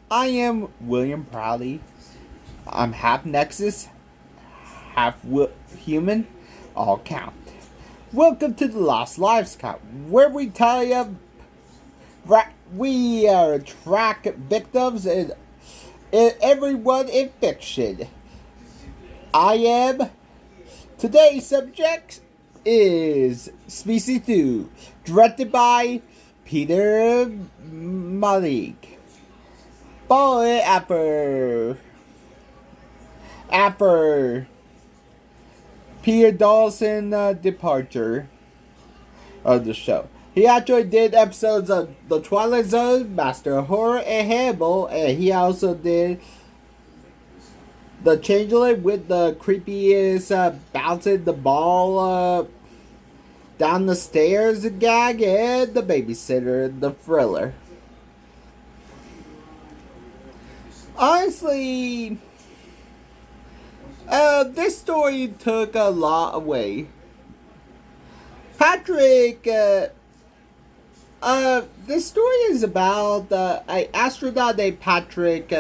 I am William Proudly. I'm half Nexus, half human, all count. Welcome to the Lost Lives Count, where we tell you we track victims and everyone in fiction. I am today's subject is SpeciesII, directed by Peter Malik. Following after Peter Dawson's departure of the show. He actually did episodes of The Twilight Zone, Master of Horror, and Hannibal, and he also did The Changeling with the creepiest bouncing the ball down the stairs gag, and The Babysitter, the thriller. Honestly, this story took a lot away. Patrick, this story is about an astronaut named Patrick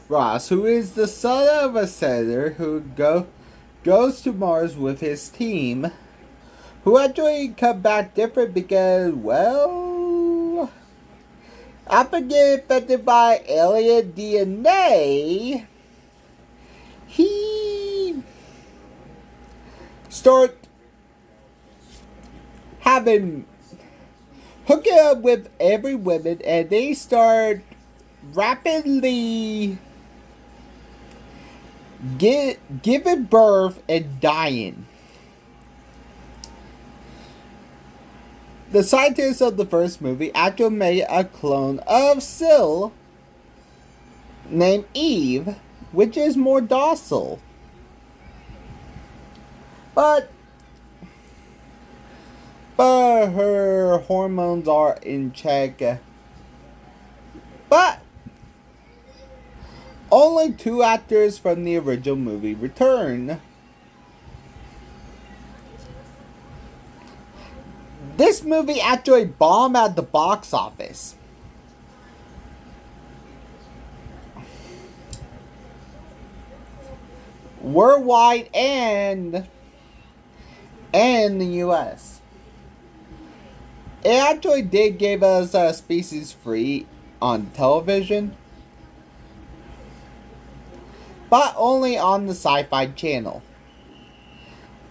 Ross, who is the son of a senator who goes to Mars with his team, who actually come back different because, well, after getting infected by alien DNA, he start hooking up with every woman, and they start rapidly giving birth and dying. The scientists of the first movie actually made a clone of Syl named Eve, which is more docile. But her hormones are in check. But only 2 actors from the original movie return. This movie actually bombed at the box office. Worldwide and in the US. It actually did give us SpeciesII on television, but only on the Sci-Fi channel.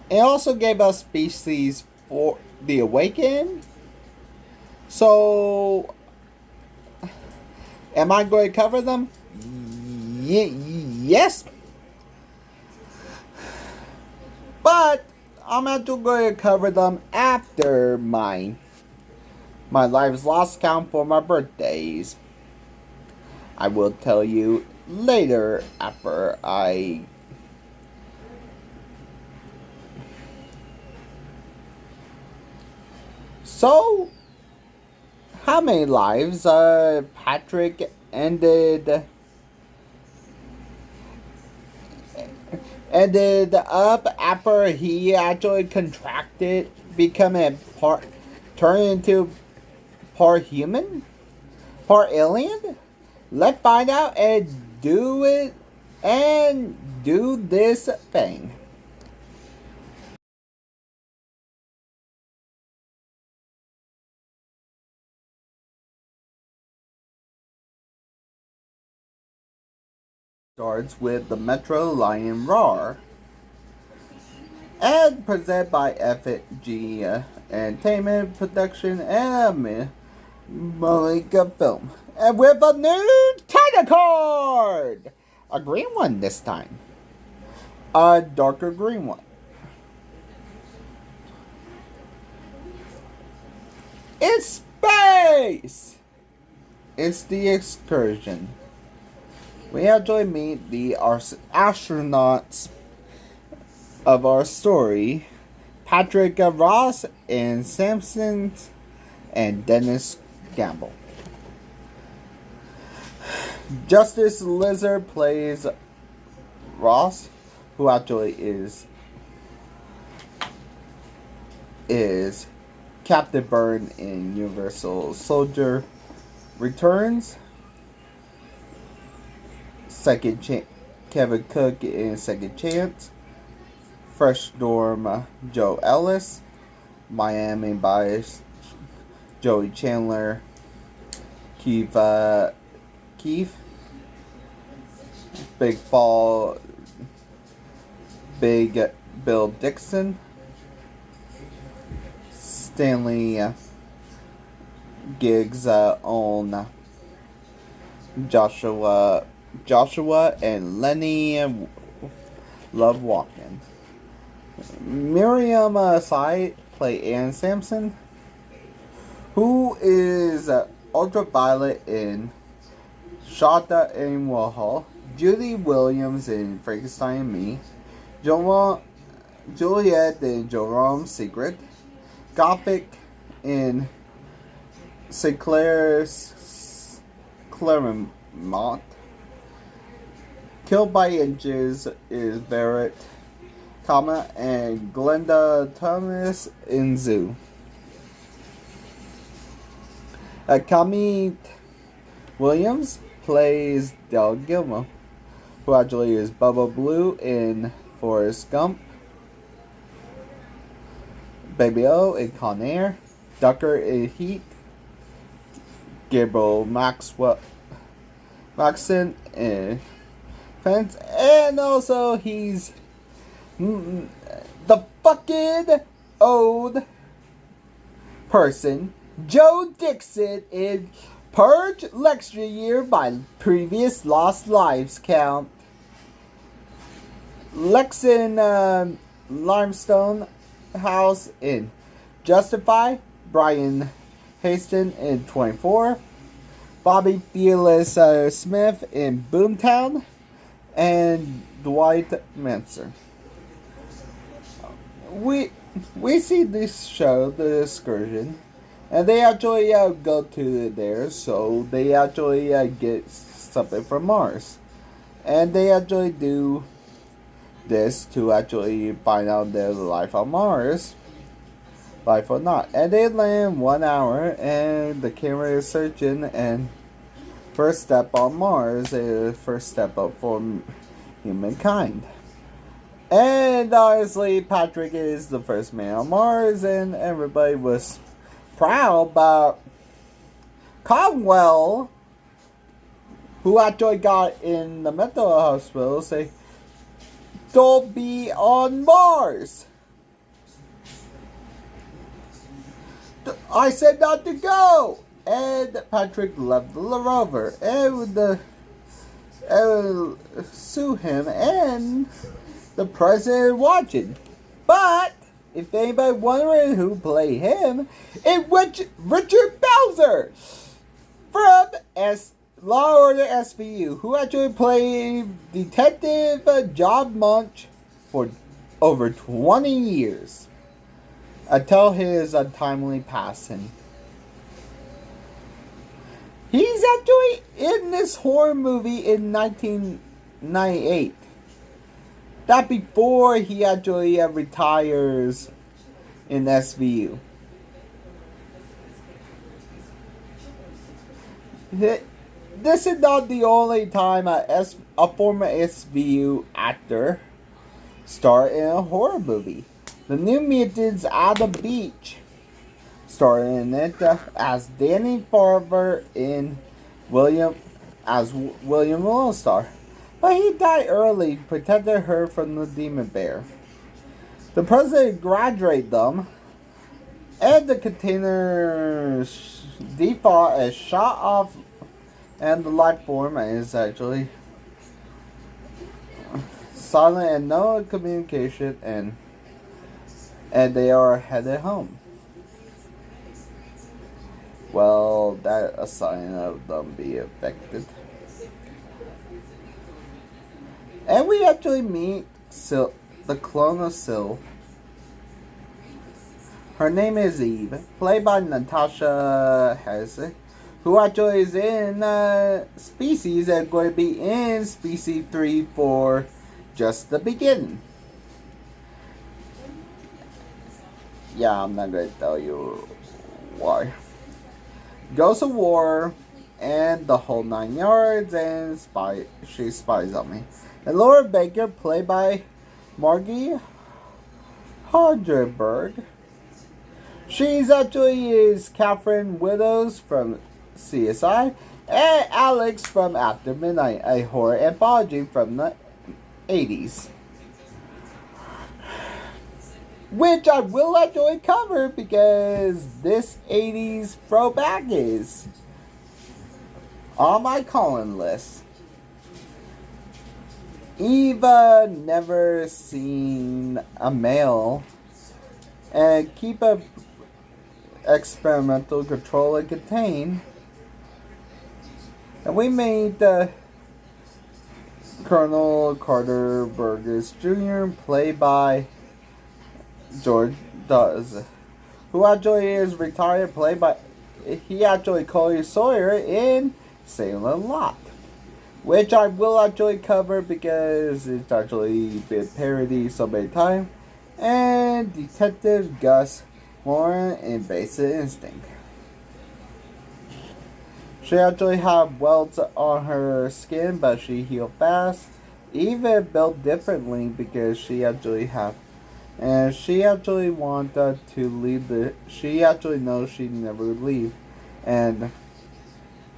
It also gave us Species for the Awakens. So, am I going to cover them? Yes. But I'm actually going to cover them after my Lives Lost count for my birthdays. I will tell you later after I So, how many lives Patrick ended up after he actually contracted, becoming turned into part human, part alien? Let's find out and do this thing. Starts with the Metro Lion Roar, and presented by FG Entertainment Production and Malika Film, and with a new title card, a green one this time, a darker green one. It's space. It's the excursion. We actually meet the astronauts of our story, Patrick Ross and Samson and Dennis Gamble. Justice Lizard plays Ross, who actually is Captain Byrne in Universal Soldier Returns. Kevin Cook in Second Chance, Fresh Storm Joe Ellis, Miami Vice Joey Chandler, Keith, Big Fall Big Bill Dixon, Stanley Giggs on Joshua and Lenny Love Walking. Miriam Sy play Ann Sampson, who is Ultraviolet in Shota and Warhol, Judy Williams in Frankenstein and Me, Juliet in Jerome's Secret, Gothic in Sinclair's Claremont, Killed by Inches is Barrett, and Glenda Thomas in Zoo. Kami Williams plays Del Gilmo, who actually is Bubba Blue in Forrest Gump, Baby O in Con Air, Ducker in Heat, Gabriel Maxson in Fence, and also he's the fucking old person, Joe Dixon in Purge Lecture Year by Previous Lost Lives Count. Lexon Limestone House in Justify, Brian Haston in 24, Bobby Fearless Smith in Boomtown, and Dwight Manser. We see this show, The Excursion, and they actually go to there, so they actually get something from Mars. And they actually do this to actually find out there's life on Mars, life or not. And they land 1 hour, and the camera is searching, and first step on Mars is first step up for humankind. And obviously, Patrick is the first man on Mars, and everybody was proud, but Conwell, who actually got in the mental hospital, say, "Don't be on Mars." I said not to go, and Patrick left the rover, and sue him, and the president watching. But if anybody wondering who played him, it's Richard Bowser from Law Order SVU, who actually played Detective John Munch for over 20 years until his untimely passing. He's actually in this horror movie in 1998. That before he actually retires in SVU. This is not the only time a former SVU actor starred in a horror movie. The New Mutants at the Beach starred in it as Danny Farber in William Lone Star. But he died early, protected her from the demon bear. The president graduated them, and the container's default is shot off, and the life form is actually silent and no communication, and they are headed home. Well, that's a sign of them being affected. And we actually meet the clone of Syl. Her name is Eve, played by Natasha Hesse, who actually is in Species and going to be in SpeciesII for just the beginning. Yeah, I'm not going to tell you why. Ghost of War and the whole 9 yards, and she spies on me. And Laura Baker, played by Margie Hodgerberg. She's actually is Catherine Widows from CSI, and Alex from After Midnight, a horror anthology from the 80s. Which I will actually cover because this 80s throwback is on my calling list. Eva never seen a male and keep a experimental control and contain. And we made Colonel Carter Burgess Jr., played by George Does, who actually is retired, played by, he actually Coley Sawyer in Salem Lot, which I will actually cover because it's actually been parodied so many times, and Detective Gus Moran in Basic Instinct. She actually had welts on her skin, but she healed fast, even built differently because she actually had. And she actually wanted to leave she actually knows she never would leave. And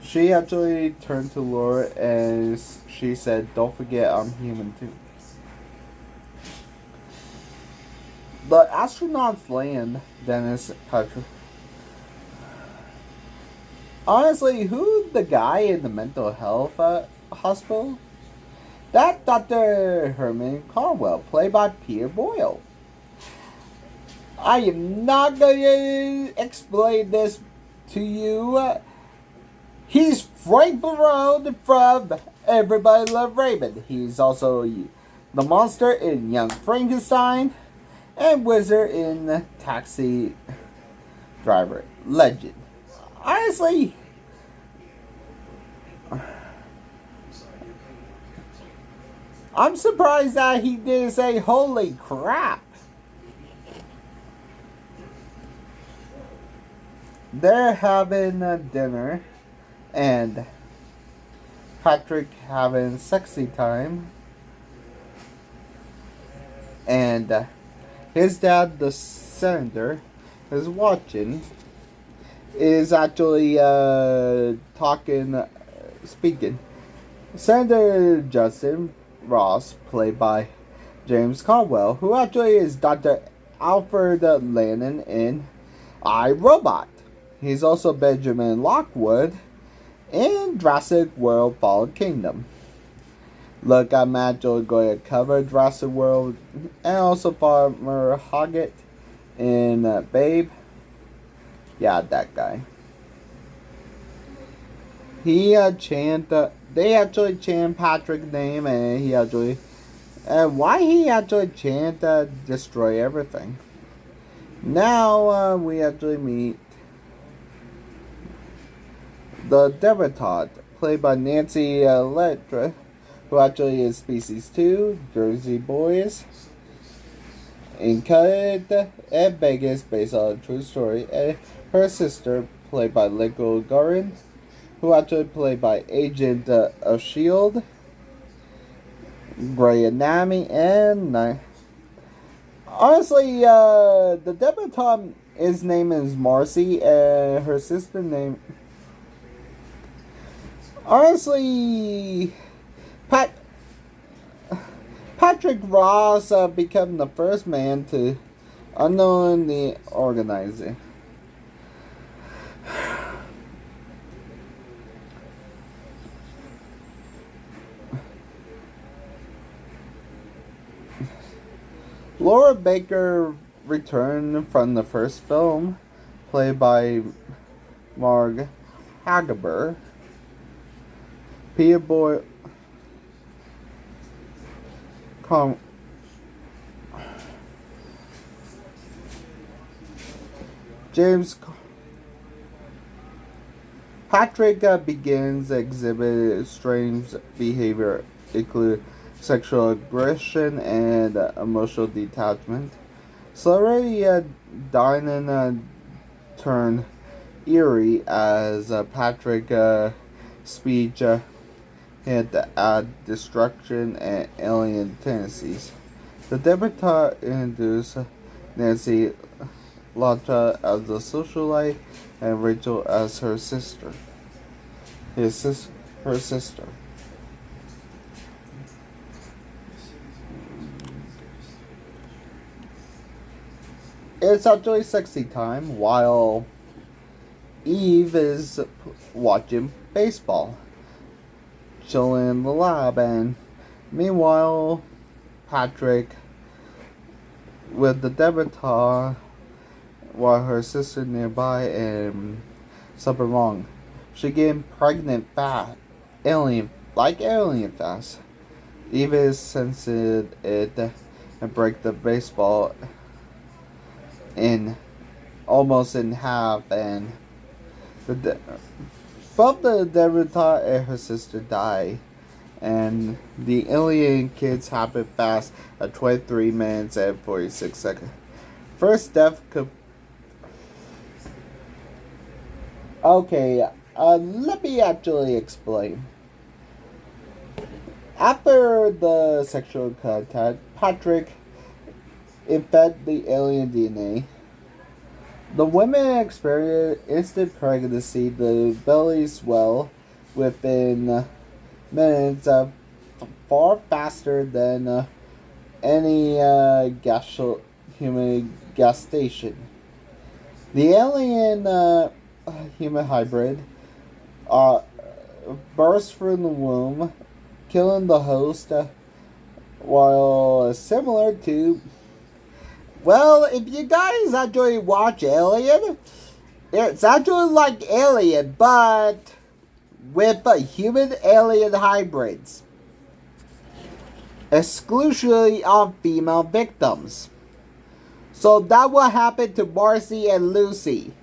she actually turned to Laura and she said, "Don't forget I'm human too." The astronauts land, Dennis Patrick. Honestly, who's the guy in the mental health hospital? That's Dr. Herman Caldwell, played by Peter Boyle. I am not going to explain this to you. He's Frank Barone from Everybody Love Raymond. He's also the monster in Young Frankenstein and Wizard in Taxi Driver Legend. Honestly, I'm surprised that he didn't say "holy crap." They're having dinner, and Patrick having sexy time, and his dad, the senator, is watching, is actually speaking. Senator Justin Ross, played by James Caldwell, who actually is Dr. Alfred Lannon in I, Robot. He's also Benjamin Lockwood in Jurassic World Fallen Kingdom. Look, I'm actually going to cover Jurassic World and also Farmer Hoggett in Babe. Yeah, that guy. They actually chant Patrick's name, and why he actually chant destroy everything. Now we actually meet the debutante, played by Nancy Lettre, who actually is SpeciesII, Jersey Boys, in Cut and Vegas, based on a true story, and her sister, played by Lego Garin, who actually played by Agent of S.H.I.E.L.D., Grey Anatomy, and honestly, the debutante, his name is Marcy, and her sister name. Honestly, Patrick Ross became the first man to unknowingly organize it. Laura Baker returned from the first film, played by Marg Hageber. Peter Boyle, James Patrick begins to exhibit strange behavior, including sexual aggression and emotional detachment. Slowly, dining turned eerie as Patrick speech hint at destruction and alien tendencies. The debutante introduced Nancy Latra as the socialite and Rachel as her sister. Her sister. It's actually sexy time while Eve is watching baseball, chilling in the lab, and meanwhile, Patrick with the debutante while her sister nearby and something wrong. She getting pregnant fast, alien fast. Eve is sensing it and break the baseball in almost in half, and both the debutante and her sister die, and the alien kids happen fast at 23 minutes and 46 seconds. First death could. Okay, let me actually explain. After the sexual contact, Patrick infected the alien DNA. The women experience instant pregnancy. The belly swell within minutes, far faster than any human gestation. The alien human hybrid bursts from the womb, killing the host, while similar to. Well, if you guys actually watch Alien, it's actually like Alien, but with human-alien hybrids. Exclusively on female victims. So that will happen to Marcy and Lucy.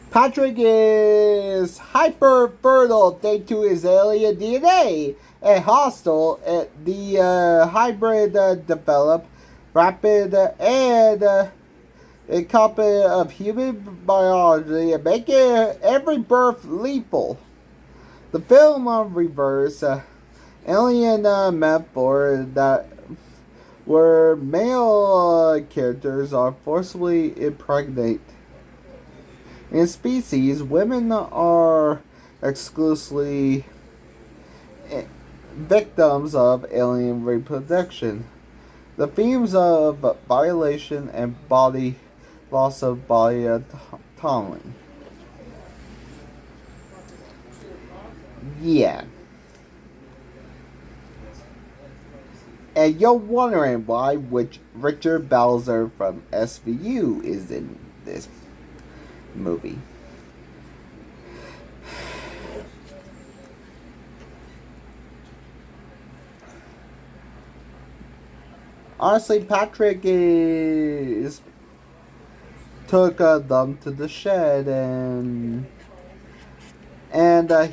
Patrick is hyper-fertile thanks to his alien DNA. And hostile, the hybrid developed rapid and a copy of human biology and making every birth lethal. The film reverse alien metaphor that where male characters are forcibly impregnate. In Species, women are exclusively victims of alien reproduction. The themes of violation and loss of body autonomy. Yeah. And you're wondering why Richard Belzer from SVU is in this movie. Honestly, Patrick took them to the shed, and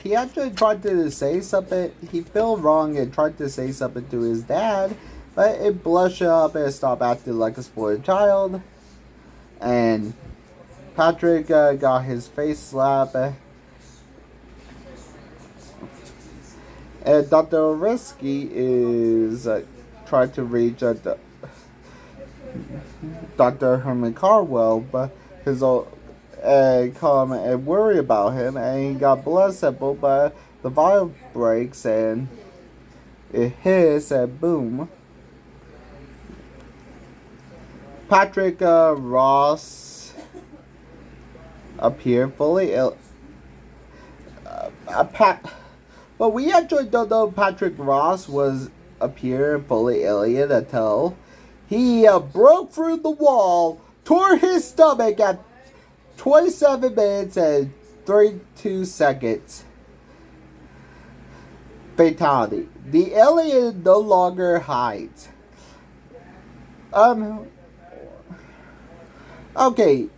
he actually tried to say something. He felt wrong and tried to say something to his dad, but it blushed up and stopped acting like a spoiled child. And Patrick got his face slapped. And Dr. Orisky is trying to reach Dr. Herman Carwell, but his old come and worry about him, and he got blood sample, but the vial breaks and it hits and boom. Patrick Ross appeared fully ill. But we actually don't know Patrick Ross was appearing fully alien until he broke through the wall, tore his stomach at 27 minutes and 32 seconds. Fatality. The alien no longer hides. Okay.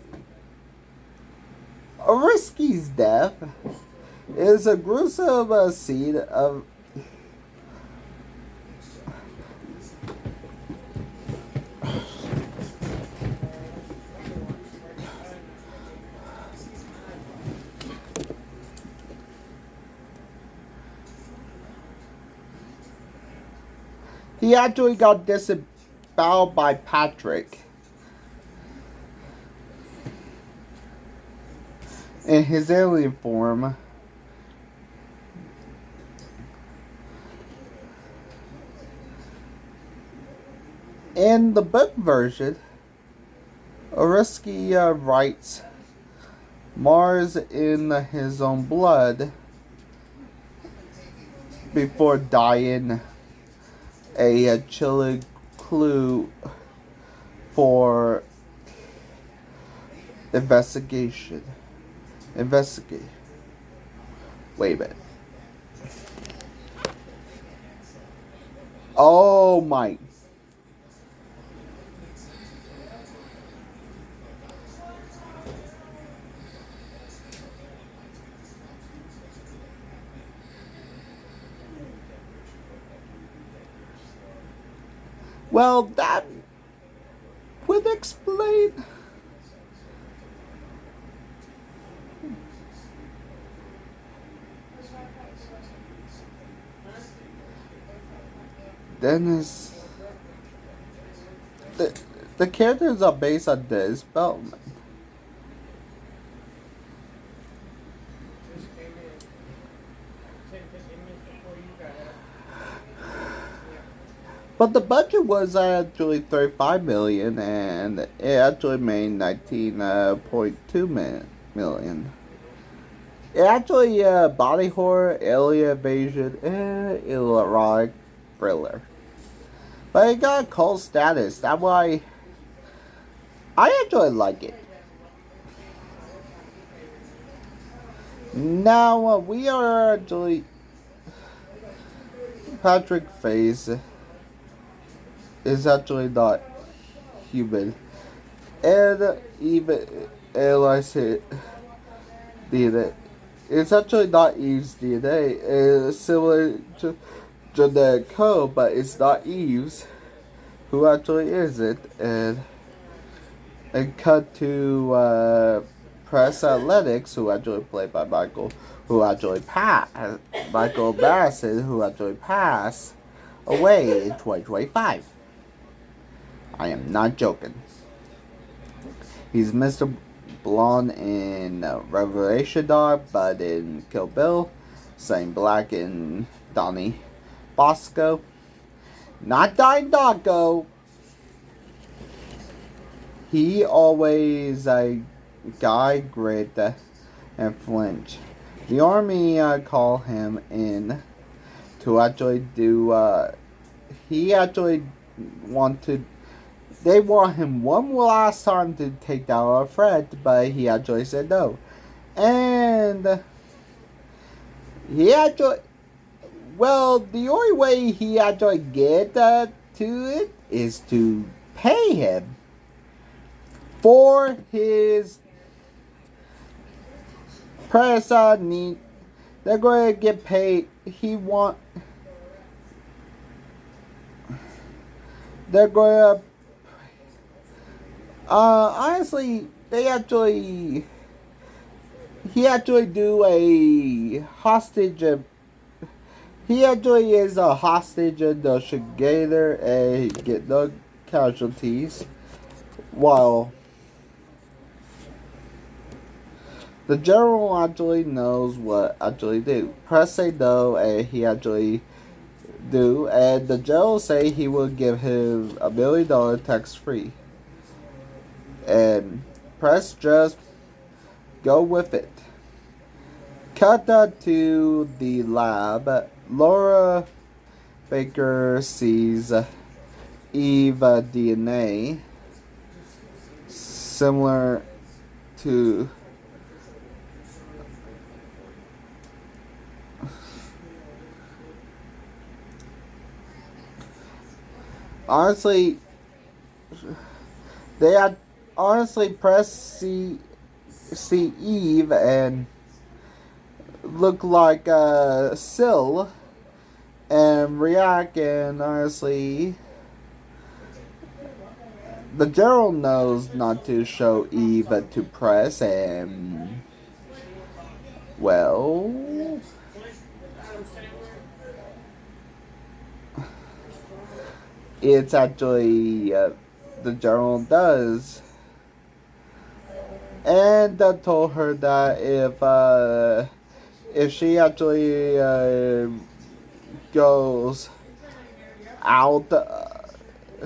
Orisky's death is a gruesome scene of he actually got disemboweled by Patrick in his alien form. In the book version, Orisky writes Mars in his own blood before dying a chilling clue for investigate. Wait a minute. Oh my. Well, that would explain. Dennis. The characters are based on Dennis Bellman. But the budget was actually $35 million, and it actually made $19.2 million. It actually body horror, alien invasion, and erotic thriller. But it got cult status. That's why I actually like it. Now we are actually Patrick Face is actually not human, and even analyze it DNA. It's actually not Eve's DNA. It's similar to genetic code, but it's not Eve's. Who actually is it? And cut to Press Lennox, who actually played by Michael Madison, who actually passed away in 2025. I am not joking. He's Mr. Blonde in Revelation Dog, but in Kill Bill, Saint Black in Donnie Bosco. Not Donnie Darko. He always Guy Grit and Flinch. The army call him in to actually do. He actually They want him one last time to take down our threat, but he actually said no. And he actually, well, the only way he actually get to it is to pay him for his press need. They're going to get paid. They're going to. Honestly, he actually do a hostage. He actually is a hostage investigator and get no casualties, while the general actually knows what actually do. Press say no, and he actually do, and the general say he will give him $1 million tax free. And Press just go with it. Cut that to the lab. Laura Baker sees Eve DNA similar to honestly Press see Eve and look like Syl and react, and honestly the general knows not to show Eve to Press, and well, it's actually the general does. And told her that if she actually goes out,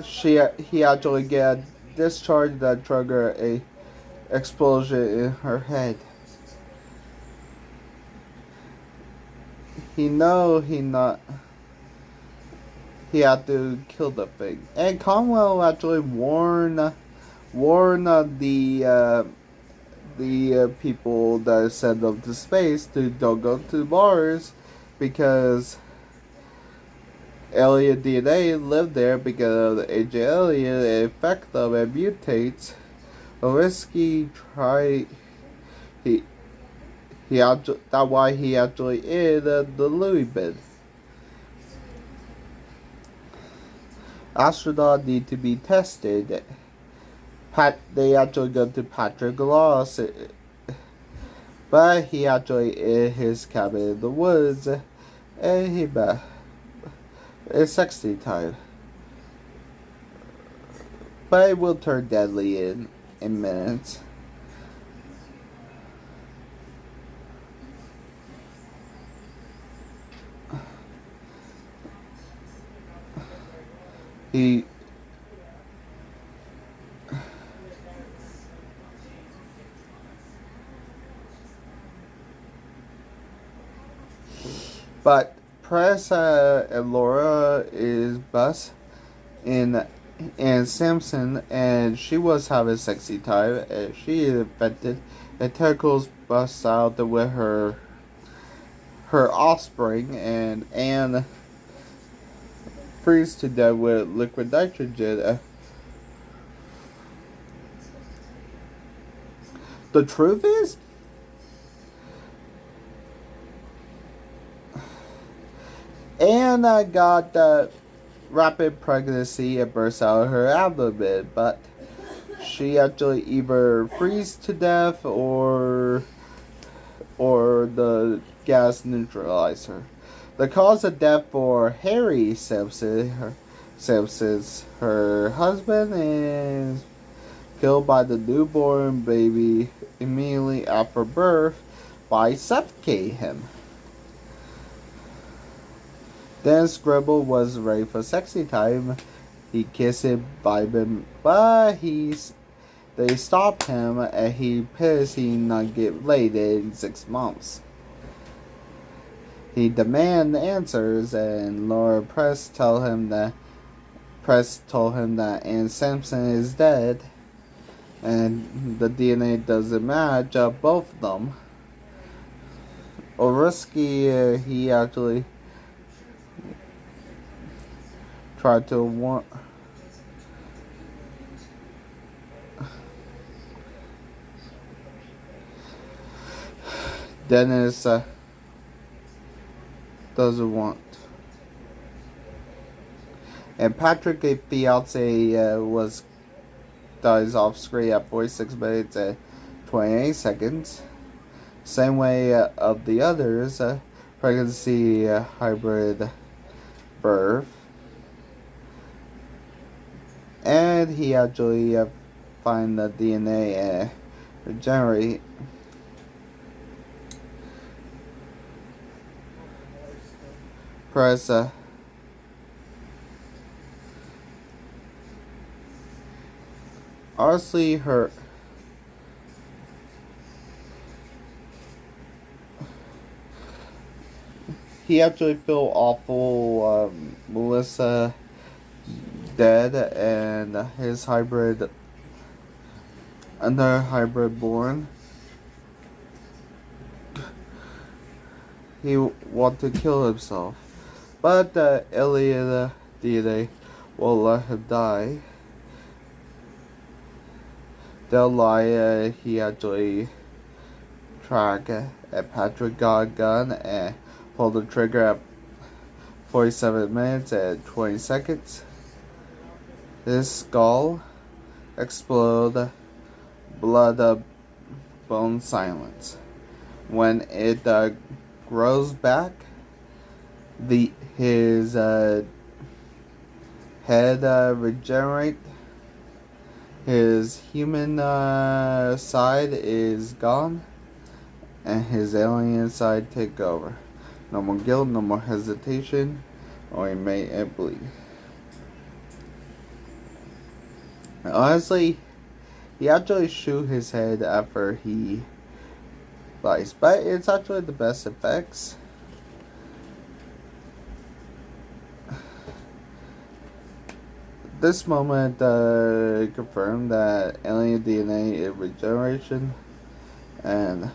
he actually get discharged that trigger a explosion in her head. He had to kill the thing. And Conwell actually warned the people that sent them to space to don't go to Mars because alien DNA lived there because the agent alien infect them and mutates. Orisky tried that's why he actually in the Louis bin. Astronauts need to be tested. They actually go to Patrick Ross, but he actually in his cabin in the woods, and he met. It's sexy time, but it will turn deadly in minutes. But Press and Laura is bus and Samson, and she was having sexy time, and she is infected, and Tentacles busts out with her offspring, and Anne freeze to death with liquid nitrogen. The truth is, Anne got rapid pregnancy and burst out of her abdomen, but she actually either freeze to death or the gas neutralized her. The cause of death for Harry Simpson's her husband is killed by the newborn baby immediately after birth by suffocating him. Then Scribble was ready for sexy time. He kissed him, vibe him, but they stopped him, and he pissed he not get laid in 6 months. He demand answers, and Laura Press told him that Ann Simpson is dead, and the DNA doesn't match both of them. Orisky, he actually tried to warn. Dennis doesn't want. And Patrick, a fiance, dies off screen at 46 minutes and 28 seconds. Same way of the others, pregnancy, hybrid birth. And he actually find the DNA and regenerate. Press honestly hurt. He actually feel awful. Melissa dead, and his hybrid, another hybrid born. He want to kill himself, but Elliot DNA won't let him die. They'll lie. He actually track at Patrick got a gun and pulled the trigger at 47 minutes and 20 seconds. His skull explode, blood, bone silence. When it grows back, his head regenerate. His human side is gone, and his alien side take over. No more guilt, no more hesitation, or he may bleed. Honestly, he actually shoot his head after he dies, but it's actually the best effects. This moment confirmed that alien DNA is regeneration and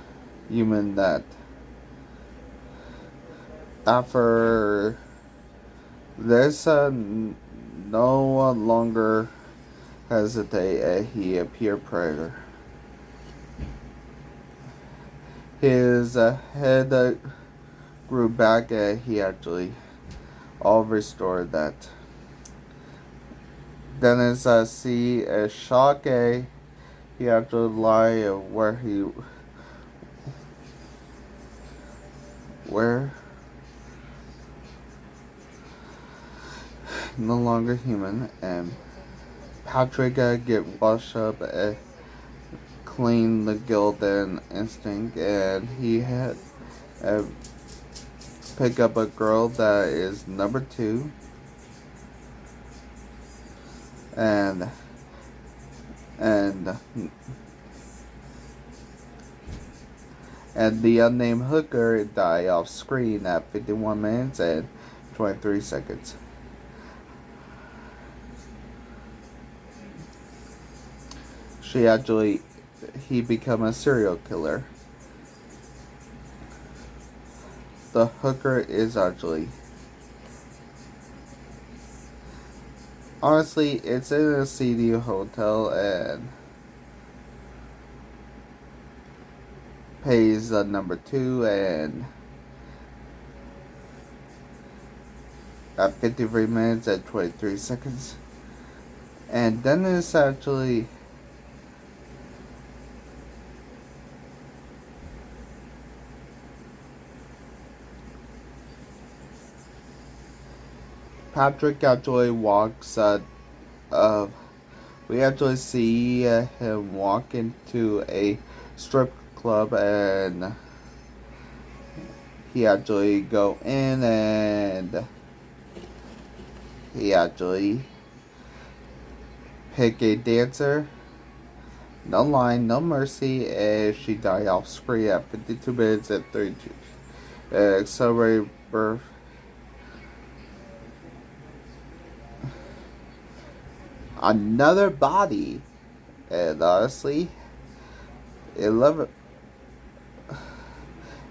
human that after this no longer hesitate, he appear predator. His head grew back, he actually all restored that. Dennis see a shock, he actually lie where no longer human, and Patrick get washed up, clean the guilt and instinct, and he had pick up a girl that is number 2, and the unnamed hooker died off screen at 51 minutes and 23 seconds. He become a serial killer. The hooker is actually, honestly, it's in a seedy hotel and pays number 2, and at 53 minutes and 23 seconds. And Dennis actually Patrick actually walks we actually see him walk into a strip club, and he actually go in, and he actually pick a dancer. No line, no mercy, and she died off screen at 52 minutes and 32. Accelerated birth. Another body, and honestly, I love it.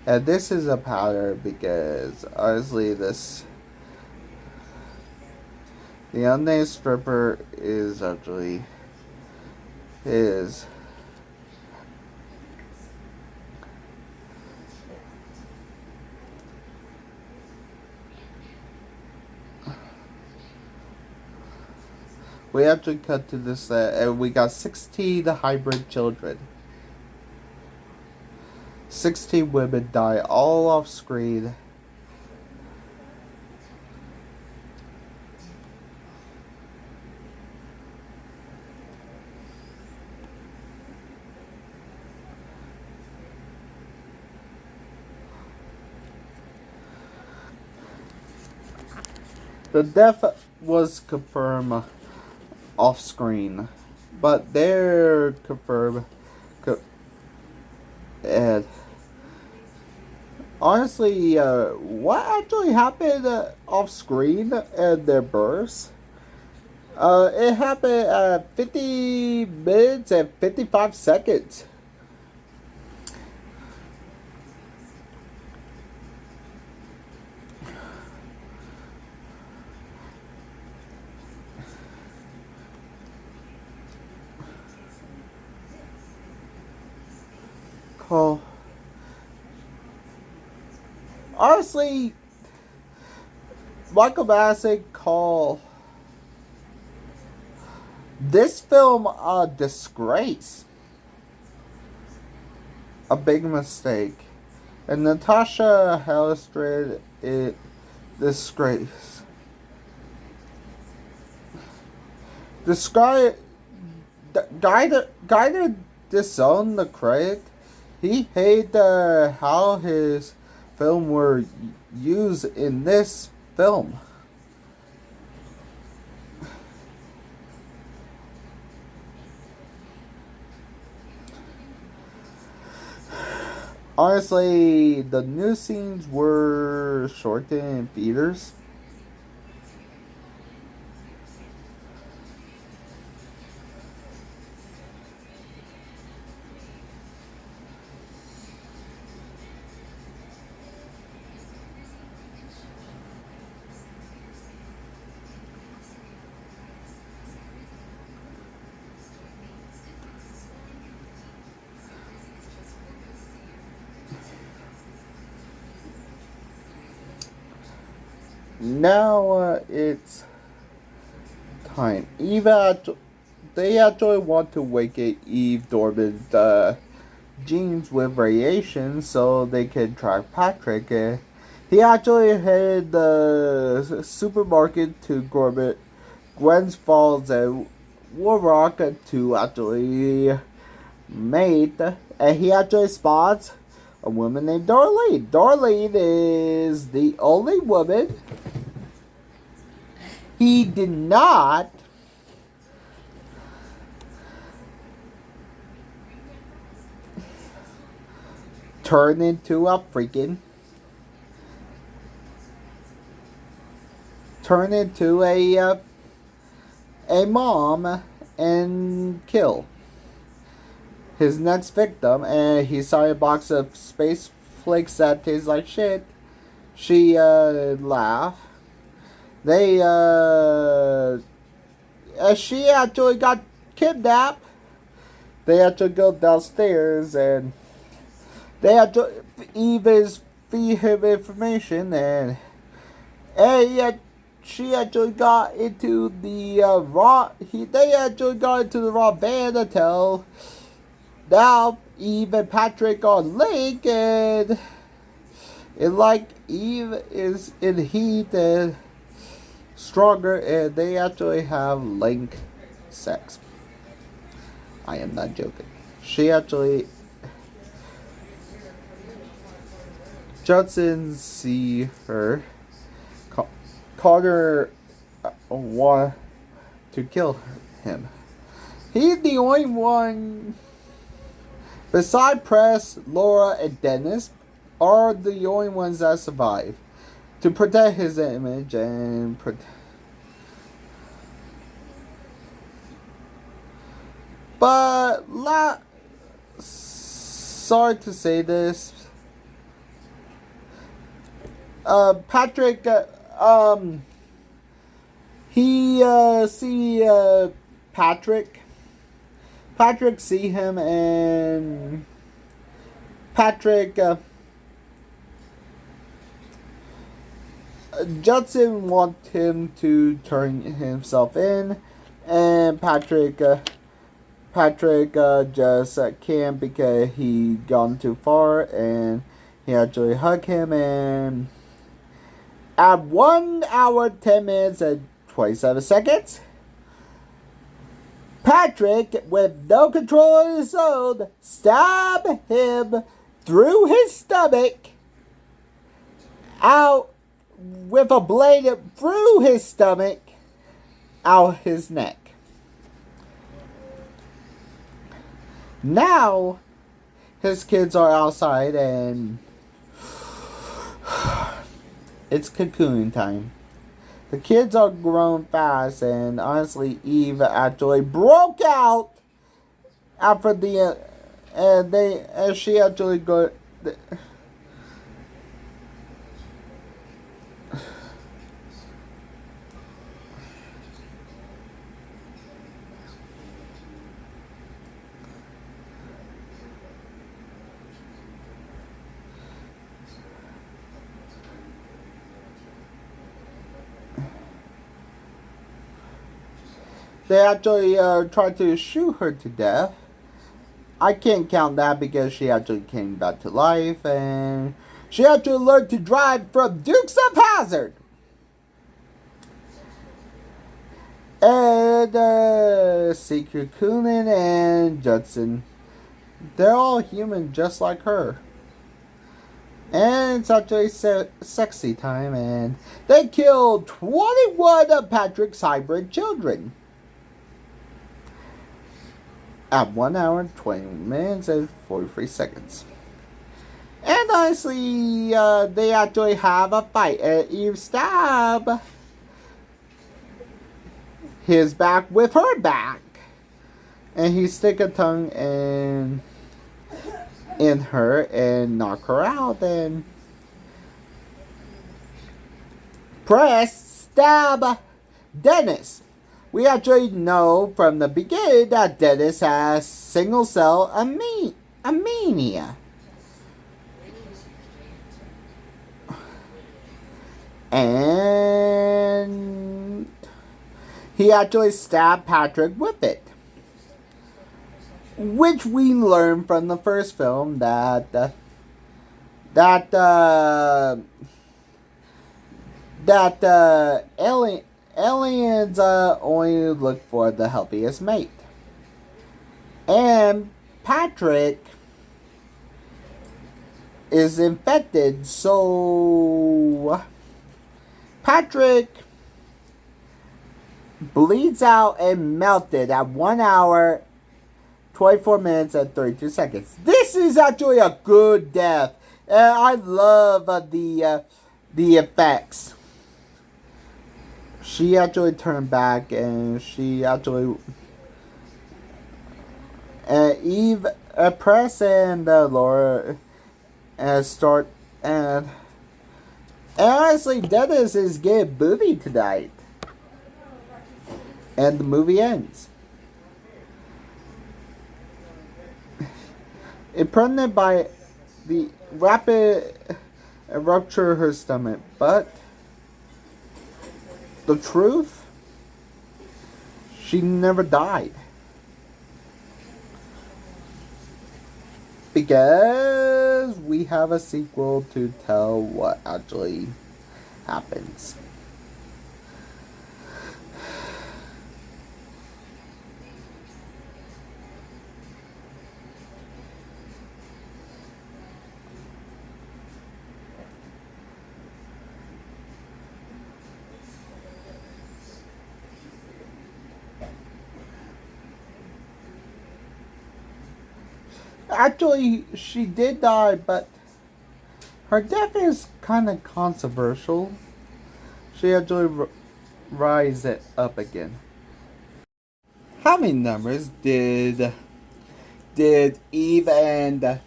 And this is a powder because honestly, the unnamed stripper is actually his. We actually cut to this, and we got 16 hybrid children. 16 women die all off screen. The death was confirmed off screen, but they're confirmed. And honestly, what actually happened off screen and their births? It happened at 50 minutes and 55 seconds. Call. Honestly, Michael Bassett call this film a disgrace. A big mistake. And Natasha Hallestrand, it disgrace. Describe Guider disowned the credit. He hated how his film were used in this film. Honestly, the new scenes were shortened in theaters. Now it's time. They actually want to awaken Eve Dorman's genes with variations so they can track Patrick. He actually headed the supermarket to Gwen's Falls and Warrock to actually mate. And he actually spots a woman named Darlene. Darlene is the only woman he did not turn into a mom and kill his next victim. And he saw a box of space flakes that tastes like shit. She laughed. She actually got kidnapped. They actually go downstairs and they actually Eve feed him information and she actually got into the they actually got into the wrong van to tell. Now Eve and Patrick are linked and like Eve is in heat and stronger and they actually have link sex. I am not joking. She actually Judson see her. Carter want to kill him. He's the only one. Besides Press, Laura, and Dennis are the only ones that survive to protect his image and But sorry to say this. Patrick, he see Patrick. Patrick see him and Patrick. Judson want him to turn himself in, and Patrick just can't because he gone too far, and he actually hug him and. At 1 hour, 10 minutes, and 27 seconds, Patrick, with no control of his own, stabbed him through his stomach, out with a blade through his stomach, out his neck. Now, his kids are outside and it's cocooning time. The kids are growing fast, and honestly, Eve actually broke out after the and she actually got. They actually tried to shoot her to death. I can't count that because she actually came back to life and she actually learned to drive from Dukes of Hazzard. And Secret Coonan and Judson. They're all human just like her. And it's actually sexy time, and they killed 21 of Patrick's hybrid children. At 1 hour, 20 minutes, and 43 seconds. And honestly, they actually have a fight, and Eve stab his back with her back. And he stick a tongue in her and knock her out, and Press stab Dennis. We actually know from the beginning that Dennis has single cell anemia. And he actually stabbed Patrick with it. Which we learned from the first film that aliens only look for the healthiest mate. And Patrick is infected, so Patrick bleeds out and melted at 1 hour, 24 minutes, and 32 seconds. This is actually a good death. And I love the effects. She actually turned back, and she actually Eve, Press, and Laura start, and honestly, Dennis is getting booty tonight, and the movie ends. Impregnated by the rapid rupture of her stomach, but the truth, she never died. Because we have a sequel to tell what actually happens. Actually, she did die, but her death is kind of controversial. She actually rise it up again. How many numbers did Eve and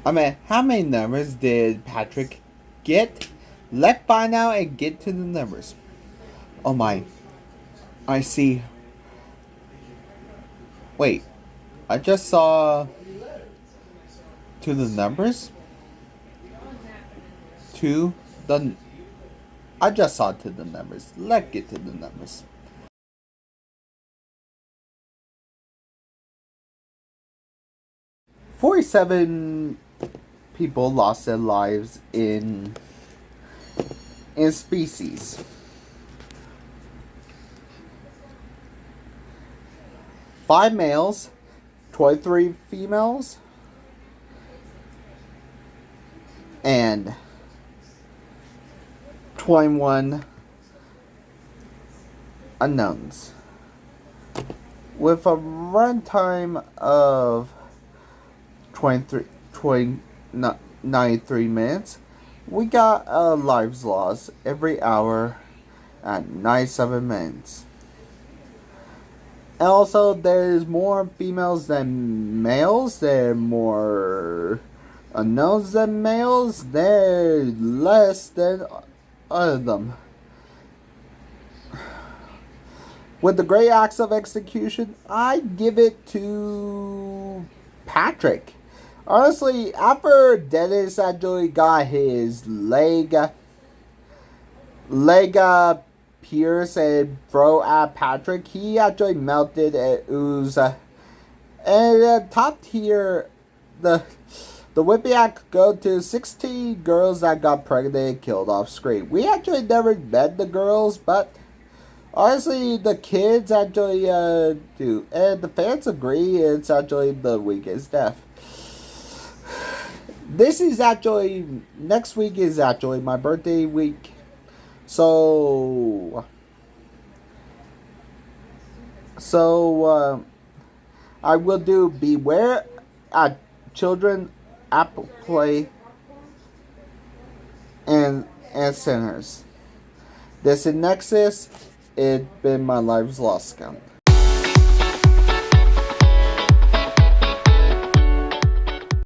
how many numbers did Patrick get? Let's find out and get to the numbers. Oh my! I see. Wait. I just saw to the numbers. I just saw to the numbers. Let's get to the numbers. "47 people lost their lives in Species. 5 males, 23 females, and 21 unknowns. With a runtime of 93 minutes, we got lives lost every hour at 97 minutes. And also, there's more females than males. There are more unknowns than males. There's less than other them. With the great acts of execution, I give it to Patrick. Honestly, after Dennis actually got his leg pierced and throw at Patrick, he actually melted and oozed. And top tier, the whipping act go to 16 girls that got pregnant and killed off screen. We actually never met the girls, but Honestly, the kids actually do, and the fans agree it's actually the weakest death. This is actually next week is actually my birthday week, so I will do Beware at Children Apple Play and Sinners. This is Nexus. It's been my life's lost count.